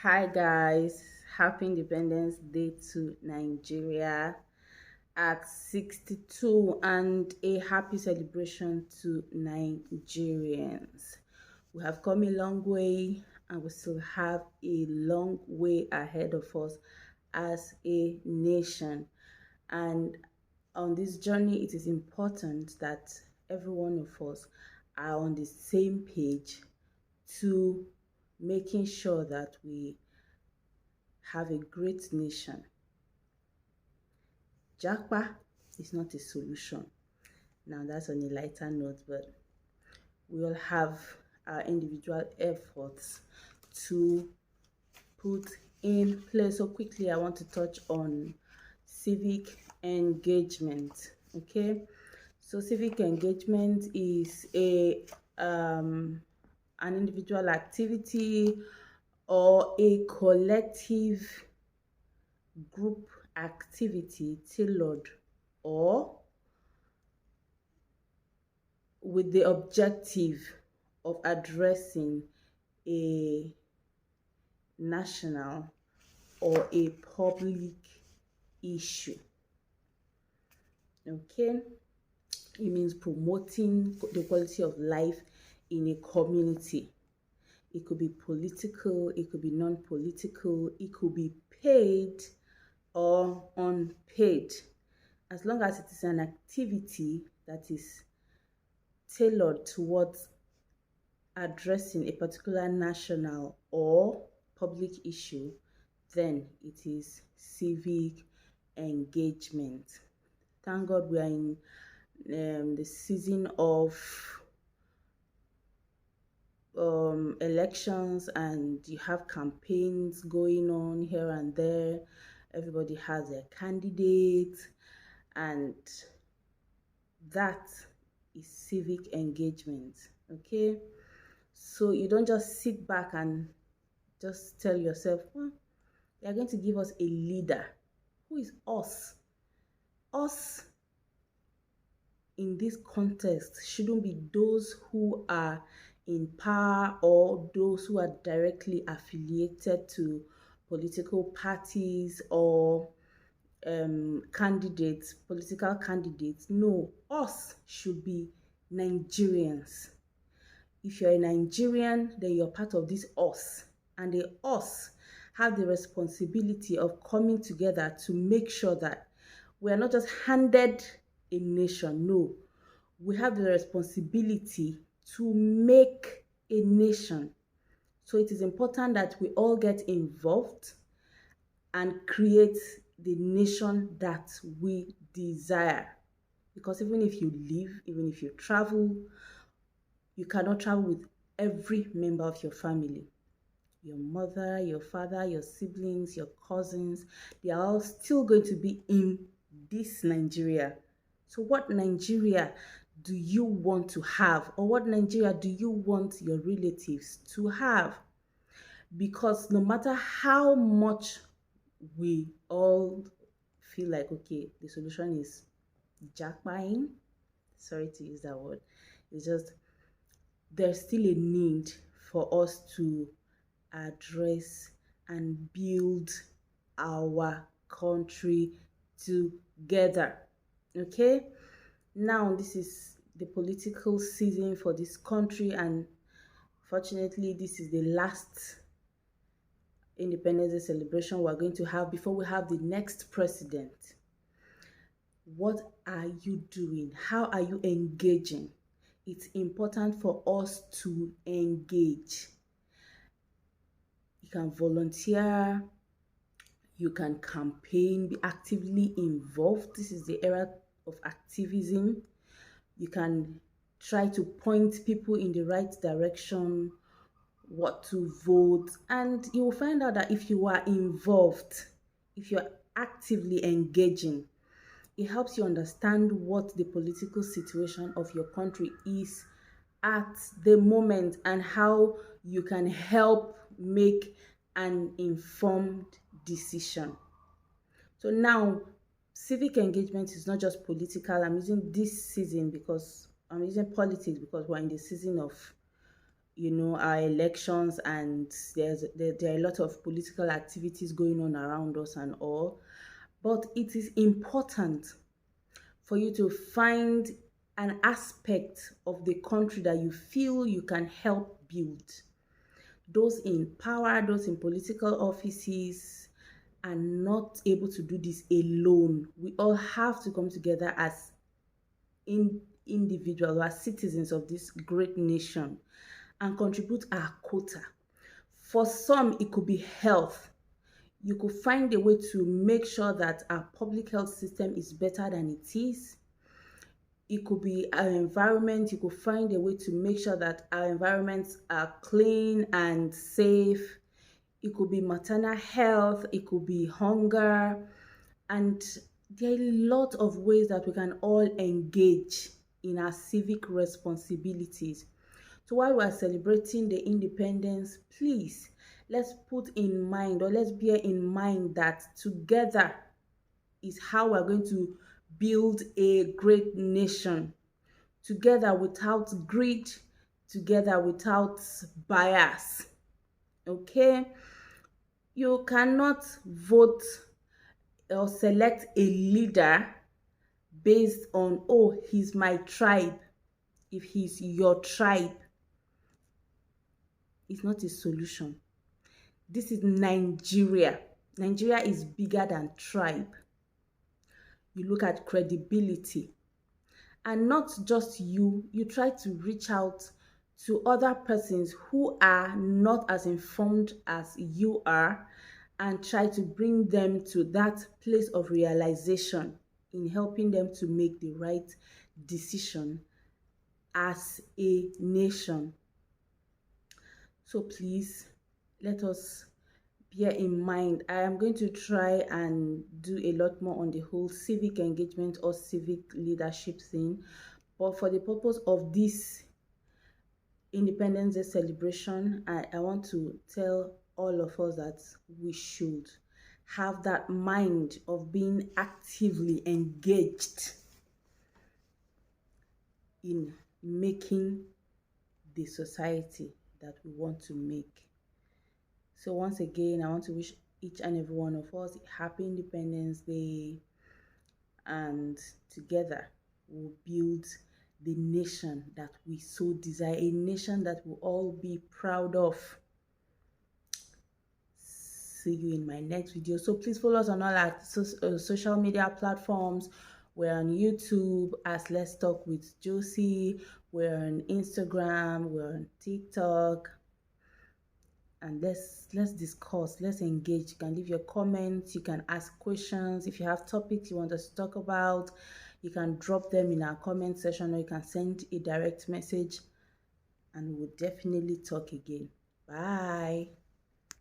Hi guys, happy Independence Day to Nigeria at 62 and a happy celebration to Nigerians. We have come a long way and we still have a long way ahead of us as a nation. And on this journey, it is important that every one of us are on the same page to making sure that we have a great nation. Japa is not a solution. Now that's on a lighter note, but we all have our individual efforts to put in place. So quickly, I want to touch on civic engagement. Okay, so civic engagement is an individual activity or a collective group activity tailored or with the objective of addressing a national or a public issue. Okay, it means promoting the quality of life in a community. It could be political, it could be non-political, it could be paid or unpaid, as long as it is an activity that is tailored towards addressing a particular national or public issue, then it is civic engagement. Thank God we are in the season of elections, and you have campaigns going on here and there. Everybody has their candidate, and that is civic engagement. Okay, so you don't just sit back and just tell yourself, you're going to give us a leader. Who is us? Us in this context shouldn't be those who are in power or those who are directly affiliated to political parties or candidates, political candidates. No, us should be Nigerians. If you're a Nigerian, then you're part of this us, and the us have the responsibility of coming together to make sure that we are not just handed a nation. No, we have the responsibility to make a nation. So it is important that we all get involved and create the nation that we desire. Because even if you live, even if you travel, you cannot travel with every member of your family. Your mother, your father, your siblings, your cousins, they are all still going to be in this Nigeria. So what Nigeria do you want to have, or what Nigeria do you want your relatives to have? Because no matter how much we all feel like, okay, the solution is jackpine, sorry to use that word, it's just there's still a need for us to address and build our country together. Okay, now this is the political season for this country, and fortunately this is the last Independence Day celebration we're going to have before we have the next president. What are you doing? How are you engaging? It's important for us to engage. You can volunteer, you can campaign, be actively involved. This is the era of activism. You can try to point people in the right direction, what to vote, and you will find out that if you are involved, if you're actively engaging, it helps you understand what the political situation of your country is at the moment and how you can help make an informed decision. So now, civic engagement is not just political. I'm using this season because I'm using politics because we're in the season of our elections, and there are a lot of political activities going on around us and all. But it is important for you to find an aspect of the country that you feel you can help build. Those in power, those in political offices, are not able to do this alone. We all have to come together as individuals, as citizens of this great nation, and contribute our quota. For some, it could be health. You could find a way to make sure that our public health system is better than it is. It could be our environment. You could find a way to make sure that our environments are clean and safe. It could be maternal health. It could be hunger. And there are a lot of ways that we can all engage in our civic responsibilities. So while we are celebrating the independence, please let's put in mind, or let's bear in mind, that together is how we're going to build a great nation. Together without greed, together without bias. Okay? You cannot vote or select a leader based on, oh, he's my tribe. If he's your tribe, it's not a solution. This is Nigeria. Nigeria is bigger than tribe. You look at credibility. And not just you try to reach out to other persons who are not as informed as you are, and try to bring them to that place of realization in helping them to make the right decision as a nation. So please, let us bear in mind, I am going to try and do a lot more on the whole civic engagement or civic leadership thing. But for the purpose of this Independence Day celebration, I want to tell all of us that we should have that mind of being actively engaged in making the society that we want to make. So once again, I want to wish each and every one of us a happy Independence Day, and together we'll build the nation that we so desire, a nation that we'll all be proud of. See you in my next video. So please follow us on all our social media platforms. We're on YouTube as Let's Talk with Josie. We're on Instagram. We're on TikTok. And let's discuss, let's engage. You can leave your comments, you can ask questions. If you have topics you want us to talk about, you can drop them in our comment section, or you can send a direct message, and we'll definitely talk again. Bye.